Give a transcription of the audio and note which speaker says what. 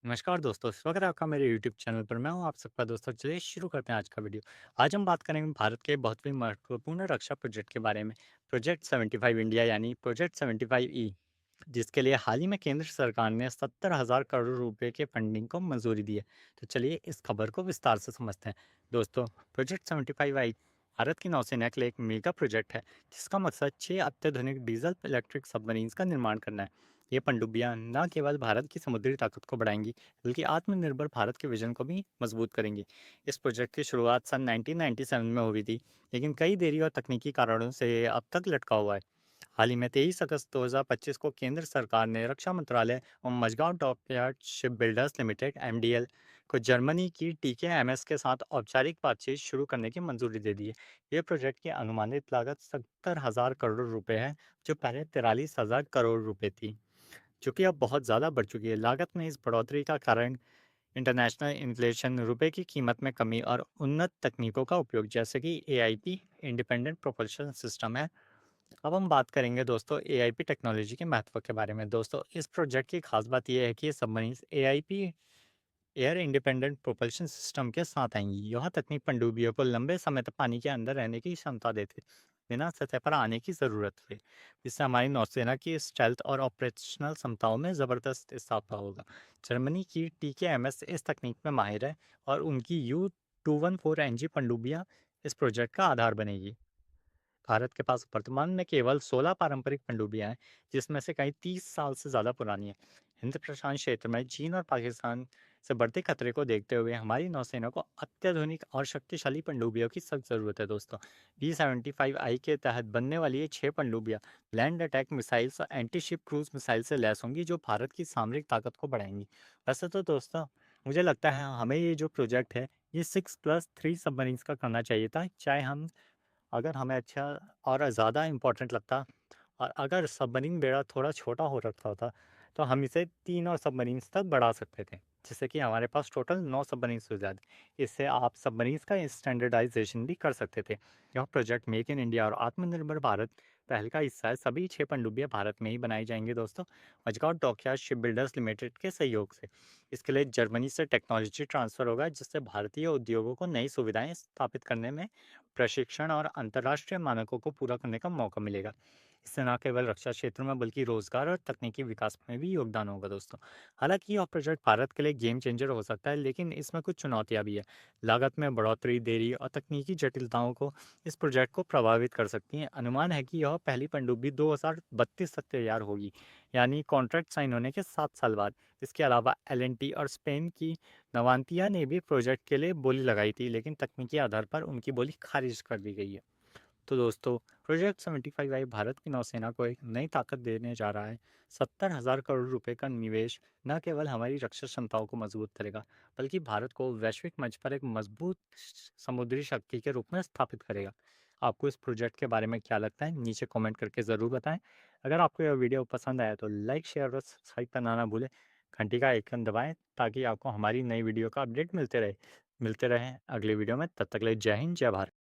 Speaker 1: नमस्कार दोस्तों, स्वागत है आपका मेरे यूट्यूब चैनल पर। मैं हूं आप सबका दोस्त। और चलिए शुरू करते हैं आज का वीडियो। आज हम बात करेंगे भारत के बहुत ही महत्वपूर्ण रक्षा प्रोजेक्ट के बारे में। प्रोजेक्ट 75 इंडिया यानी प्रोजेक्ट 75 ई, जिसके लिए हाल ही में केंद्र सरकार ने 70,000 करोड़ रुपए के फंडिंग को मंजूरी दी है। तो चलिए इस खबर को विस्तार से समझते हैं। दोस्तों, प्रोजेक्ट 75 आई भारत की नौसेना के लिए एक मेगा प्रोजेक्ट है, जिसका मकसद 6 अत्याधुनिक डीजल इलेक्ट्रिक सबमरीन्स का निर्माण करना है। ये पनडुब्बियां न केवल भारत की समुद्री ताकत को बढ़ाएंगी, बल्कि आत्मनिर्भर भारत के विजन को भी मजबूत करेंगी। इस प्रोजेक्ट की शुरुआत सन 1997 में हुई थी, लेकिन कई देरी और तकनीकी कारणों से ये अब तक लटका हुआ है। हाल ही में 23 अगस्त 2025 को केंद्र सरकार ने रक्षा मंत्रालय और Mazagon dockyard ship builders limited (MDL) को जर्मनी की टीकेएमएस के साथ औपचारिक बातचीत शुरू करने की मंजूरी दे दी है। ये प्रोजेक्ट की अनुमानित लागत 70,000 करोड़ रुपए है, जो पहले 43,000 करोड़ रुपए थी, जो कि अब बहुत ज़्यादा बढ़ चुकी है। लागत में इस बढ़ोतरी का कारण इंटरनेशनल इन्फ्लेशन, रुपए की कीमत में कमी और उन्नत तकनीकों का उपयोग, जैसे कि एआईपी इंडिपेंडेंट प्रोपल्शन सिस्टम है। अब हम बात करेंगे दोस्तों एआईपी टेक्नोलॉजी के महत्व के बारे में। दोस्तों, इस प्रोजेक्ट की खास बात यह है कि ये submarines AIP air independent propulsion system के साथ आएंगी। यह तकनीक पनडुब्बियों को लंबे समय तक पानी के अंदर रहने की क्षमता देती, बिना सतह पर आने की ज़रूरत हुए। इससे हमारी नौसेना की स्टेल्थ और ऑपरेशनल क्षमताओं में ज़बरदस्त इजाफा होगा। जर्मनी की टीकेएमएस इस तकनीक में माहिर है, और उनकी U214 एनजी पनडुब्बियां इस प्रोजेक्ट का आधार बनेगी। भारत के पास वर्तमान में केवल 16 पारंपरिक पनडुब्बियां हैं, जिसमें से कई 30 साल से ज़्यादा पुरानी हैं। हिंद प्रशांत क्षेत्र में चीन और पाकिस्तान से बढ़ते खतरे को देखते हुए हमारी नौसेना को अत्याधुनिक और शक्तिशाली पनडुब्बियों की सख्त ज़रूरत है। दोस्तों, B75I के तहत बनने वाली ये 6 पनडुब्बियां लैंड अटैक मिसाइल्स और एंटी शिप क्रूज मिसाइल से लैस होंगी, जो भारत की सामरिक ताकत को बढ़ाएंगी। वैसे तो दोस्तों, मुझे लगता है हमें ये जो प्रोजेक्ट है, ये 6+3 सबमरीन्स का करना चाहिए था। चाहे हम, अगर हमें अच्छा और ज़्यादा इम्पोर्टेंट लगता, और अगर सबमरीन बेड़ा थोड़ा छोटा हो रखा होता, तो हम इसे 3 और सबमरीन्स तक बढ़ा सकते थे, जिससे कि हमारे पास टोटल 9 सबमरीन्स हो जाते। इससे आप सबमरीन्स का स्टैंडर्डाइजेशन भी कर सकते थे। यह प्रोजेक्ट मेक इन इंडिया और आत्मनिर्भर भारत पहल का हिस्सा है। सभी 6 पनडुब्बियां भारत में ही बनाई जाएंगी दोस्तों, Mazagon dockyard ship builders limited के सहयोग से। इसके लिए जर्मनी से टेक्नोलॉजी ट्रांसफर होगा, जिससे भारतीय उद्योगों को नई सुविधाएं स्थापित करने में प्रशिक्षण और अंतर्राष्ट्रीय मानकों को पूरा करने का मौका मिलेगा। इससे न केवल रक्षा क्षेत्र में, बल्कि रोजगार और तकनीकी विकास में भी योगदान होगा दोस्तों। हालांकि यह प्रोजेक्ट भारत के लिए गेम चेंजर हो सकता है, लेकिन इसमें कुछ चुनौतियां भी है। लागत में बढ़ोतरी, देरी और तकनीकी जटिलताओं को इस प्रोजेक्ट को प्रभावित कर सकती हैं। अनुमान है कि यह पहली पनडुब्बी 2032 तक तैयार होगी, यानी कॉन्ट्रैक्ट साइन होने के 7 साल बाद। इसके अलावा एलएनटी और स्पेन की नवांतिया ने भी प्रोजेक्ट के लिए बोली लगाई थी, लेकिन तकनीकी आधार पर उनकी बोली खारिज कर दी गई है। तो दोस्तों, प्रोजेक्ट 75 आई भारत की नौसेना को एक नई ताकत देने जा रहा है। 70,000 करोड़ रुपए का निवेश न केवल हमारी रक्षा क्षमताओं को मजबूत करेगा, बल्कि भारत को वैश्विक मंच पर एक मजबूत समुद्री शक्ति के रूप में स्थापित करेगा। आपको इस प्रोजेक्ट के बारे में क्या लगता है, नीचे कमेंट करके ज़रूर बताएं। अगर आपको यह वीडियो पसंद आया तो लाइक, शेयर और सब्सक्राइब करना ना भूलें। घंटी का आइकन दबाएं, ताकि आपको हमारी नई वीडियो का अपडेट मिलते रहे। मिलते रहें अगले वीडियो में। तब तक के लिए जय हिंद, जय भारत।